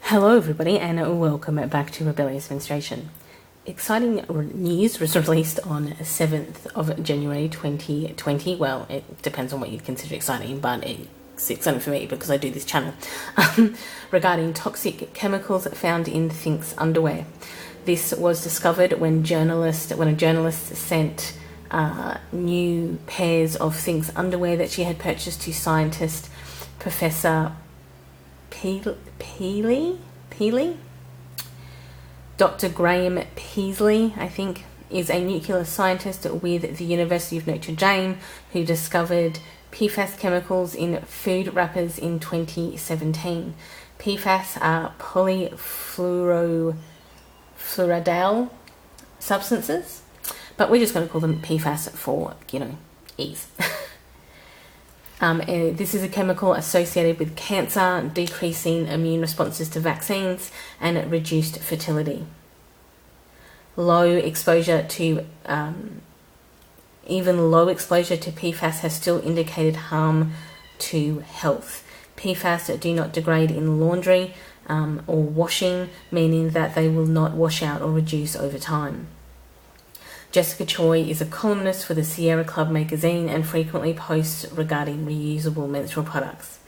Hello everybody and welcome back to Rebellious Menstruation. Exciting news was released on 7th of January 2020. Well, it depends on what you consider exciting, but it's exciting for me because I do this channel. Regarding toxic chemicals found in THINX underwear. This was discovered when a journalist sent new pairs of THINX underwear that she had purchased to scientist Professor Peely? Dr. Graham Peasley, I think, is a nuclear scientist with the University of Notre Dame who discovered PFAS chemicals in food wrappers in 2017. PFAS are polyfluoroalkyl substances, but we're just going to call them PFAS for, ease. This is a chemical associated with cancer, decreasing immune responses to vaccines, and reduced fertility. Even low exposure to PFAS has still indicated harm to health. PFAS do not degrade in laundry or washing, meaning that they will not wash out or reduce over time. Jessica Choy is a columnist for the Sierra Club magazine and frequently posts regarding reusable menstrual products.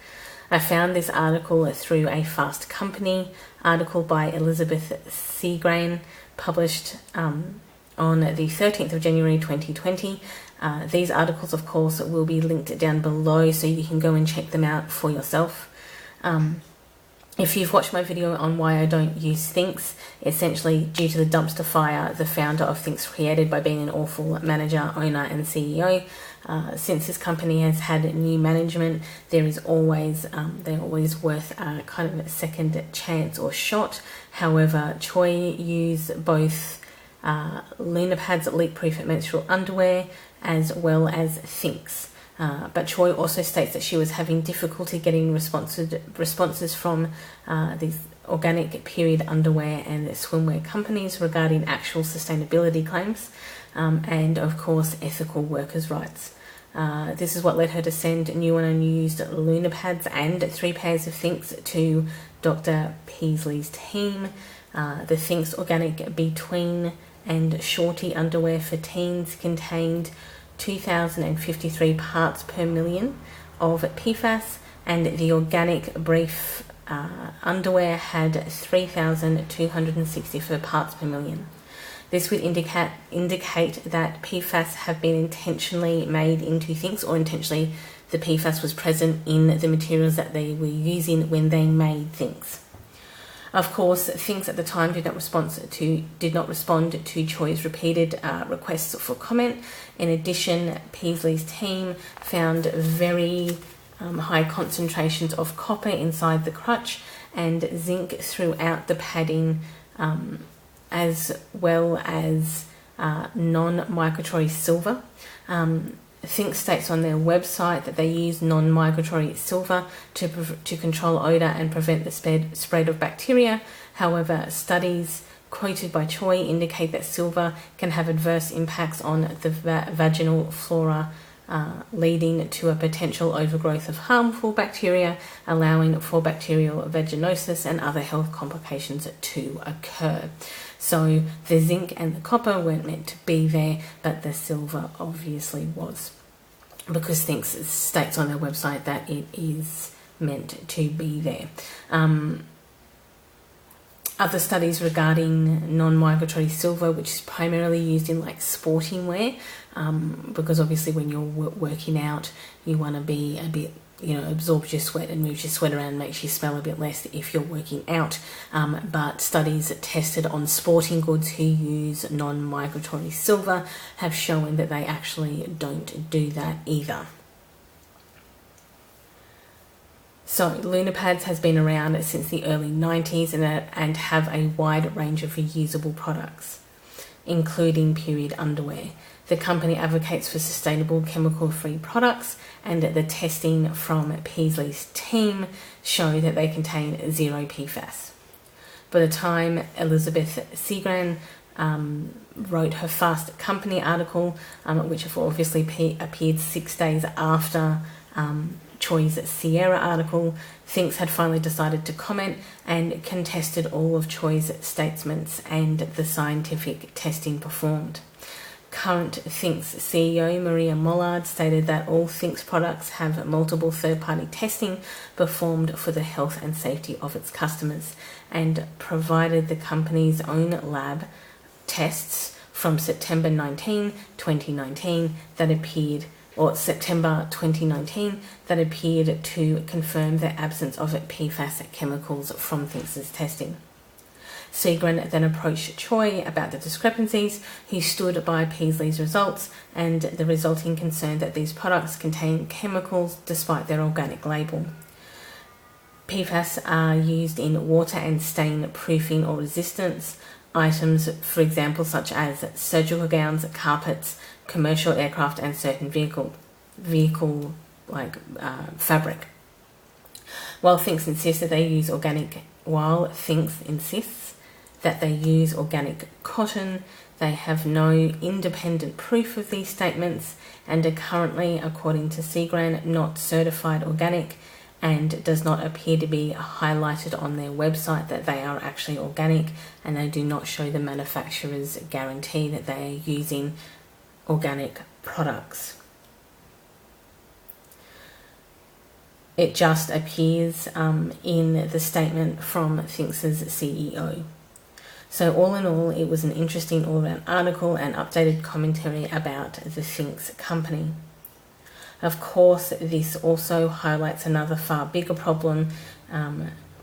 I found this article through a Fast Company article by Elizabeth Segran, published on the 13th of January 2020. These articles, of course, will be linked down below so you can go and check them out for yourself. If you've watched my video on why I don't use THINX, essentially due to the dumpster fire the founder of THINX created by being an awful manager, owner and CEO. Since this company has had new management, they're always worth a kind of a second chance or shot. However, Choy use both Lunapad's leak-proof menstrual underwear as well as THINX. But Choy also states that she was having difficulty getting responses from these organic period underwear and swimwear companies regarding actual sustainability claims and, of course, ethical workers' rights. This is what led her to send new and unused Lunapads and 3 pairs of THINX to Dr. Peasley's team. The THINX organic between and shorty underwear for teens contained 2,053 parts per million of PFAS, and the organic brief underwear had 3,264 parts per million. This would indicate that PFAS have been intentionally made into THINX, or intentionally the PFAS was present in the materials that they were using when they made THINX. Of course, THINX at the time did not respond to Choy's repeated requests for comment. In addition, Peasley's team found very high concentrations of copper inside the crutch and zinc throughout the padding, as well as non-migratory silver. THINX states on their website that they use non-migratory silver to control odour and prevent the spread of bacteria. However, studies quoted by Choy indicate that silver can have adverse impacts on the vaginal flora, leading to a potential overgrowth of harmful bacteria, allowing for bacterial vaginosis and other health complications to occur. So the zinc and the copper weren't meant to be there, but the silver obviously was, because THINX states on their website that it is meant to be there. Other studies regarding non-migratory silver, which is primarily used in like sporting wear, because obviously when you're working out, you want to be a bit, absorbs your sweat and moves your sweat around, makes you smell a bit less if you're working out. But studies tested on sporting goods who use non-migratory silver have shown that they actually don't do that either. So Lunapads has been around since the early 90s and have a wide range of reusable products, including period underwear. The company advocates for sustainable chemical-free products, and the testing from Peasley's team show that they contain 0 PFAS. By the time Elizabeth Segran wrote her Fast Company article, which obviously appeared 6 days after Choy's Sierra article, THINX had finally decided to comment and contested all of Choy's statements and the scientific testing performed. Current THINX CEO Maria Mollard stated that all THINX products have multiple third-party testing performed for the health and safety of its customers, and provided the company's own lab tests from September 19, 2019 that appeared, or September 2019, that appeared to confirm the absence of PFAS chemicals from THINX's testing. Segran then approached Choy about the discrepancies. He stood by Peasley's results and the resulting concern that these products contain chemicals despite their organic label. PFAS are used in water and stain proofing or resistance items, for example, such as surgical gowns, carpets, commercial aircraft, and certain vehicle fabric. While THINX insists that they use organic cotton, they have no independent proof of these statements and are currently, according to Segran, not certified organic, and does not appear to be highlighted on their website that they are actually organic, and they do not show the manufacturer's guarantee that they are using organic products. It just appears in the statement from THINX's CEO. So all in all, it was an interesting all-round article and updated commentary about the THINX company. Of course, this also highlights another far bigger problem,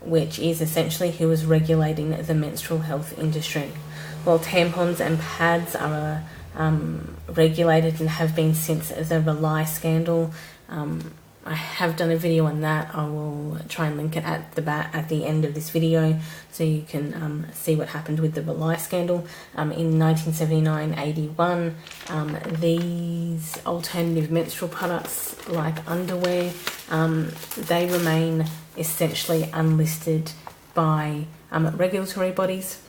which is essentially who is regulating the menstrual health industry. While tampons and pads are regulated and have been since the Rely scandal, I have done a video on that. I will try and link it at the end of this video so you can see what happened with the Rely scandal. In 1979-81, these alternative menstrual products like underwear, they remain essentially unlisted by regulatory bodies,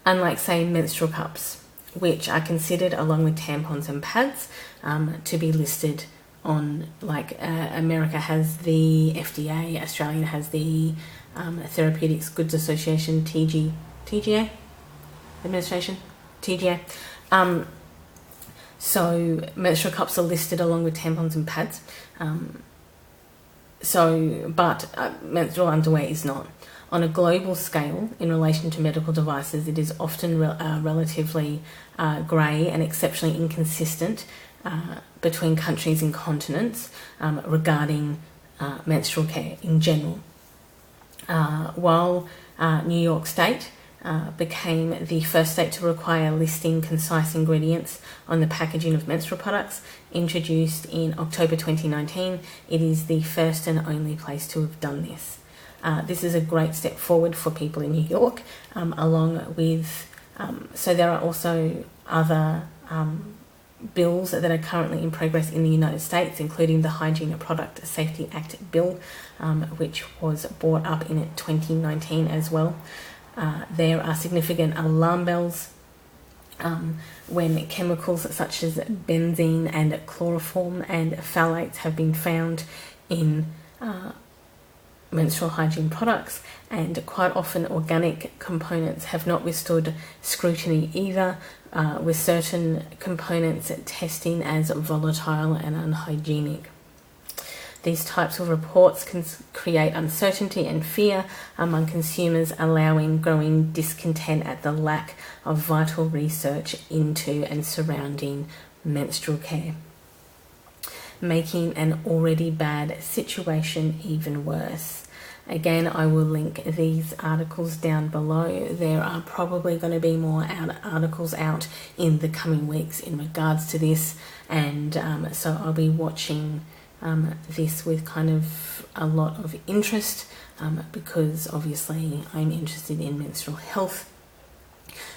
unlike, say, menstrual cups, which are considered, along with tampons and pads, to be listed on, America has the FDA, Australia has the Therapeutics Goods Association, TGA administration, TGA. So menstrual cups are listed along with tampons and pads. But menstrual underwear is not. On a global scale, in relation to medical devices, it is often relatively grey and exceptionally inconsistent between countries and continents regarding menstrual care in general. While New York State became the first state to require listing concise ingredients on the packaging of menstrual products, introduced in October 2019, it is the first and only place to have done this. This is a great step forward for people in New York, along with, so there are also other bills that are currently in progress in the United States, including the Hygiene Product Safety Act bill, which was brought up in 2019 as well. There are significant alarm bells when chemicals such as benzene and chloroform and phthalates have been found in menstrual hygiene products, and quite often organic components have not withstood scrutiny either, with certain components testing as volatile and unhygienic. These types of reports can create uncertainty and fear among consumers, allowing growing discontent at the lack of vital research into and surrounding menstrual care, making an already bad situation even worse. Again, I will link these articles down below. There are probably going to be more articles out in the coming weeks in regards to this, and so I'll be watching this with kind of a lot of interest, because obviously I'm interested in menstrual health.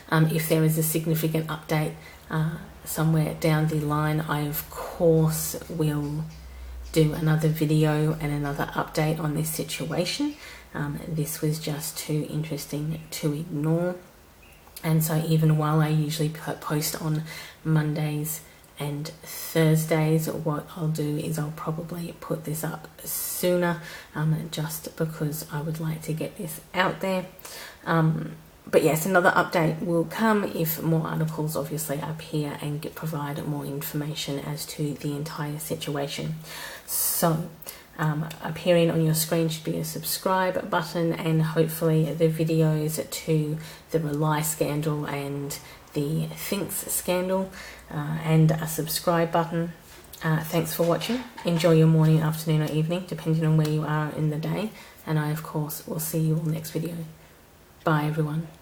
If there is a significant update somewhere down the line, I of course will do another video and another update on this situation. This was just too interesting to ignore, and so even while I usually post on Mondays and Thursdays. What I'll do is I'll probably put this up sooner, just because I would like to get this out there. But yes, another update will come if more articles obviously appear and provide more information as to the entire situation. So appearing on your screen should be a subscribe button, and hopefully the videos to the Rely scandal and the THINX scandal, and a subscribe button. Thanks for watching. Enjoy your morning, afternoon or evening, depending on where you are in the day, and I of course will see you all next video. Bye everyone.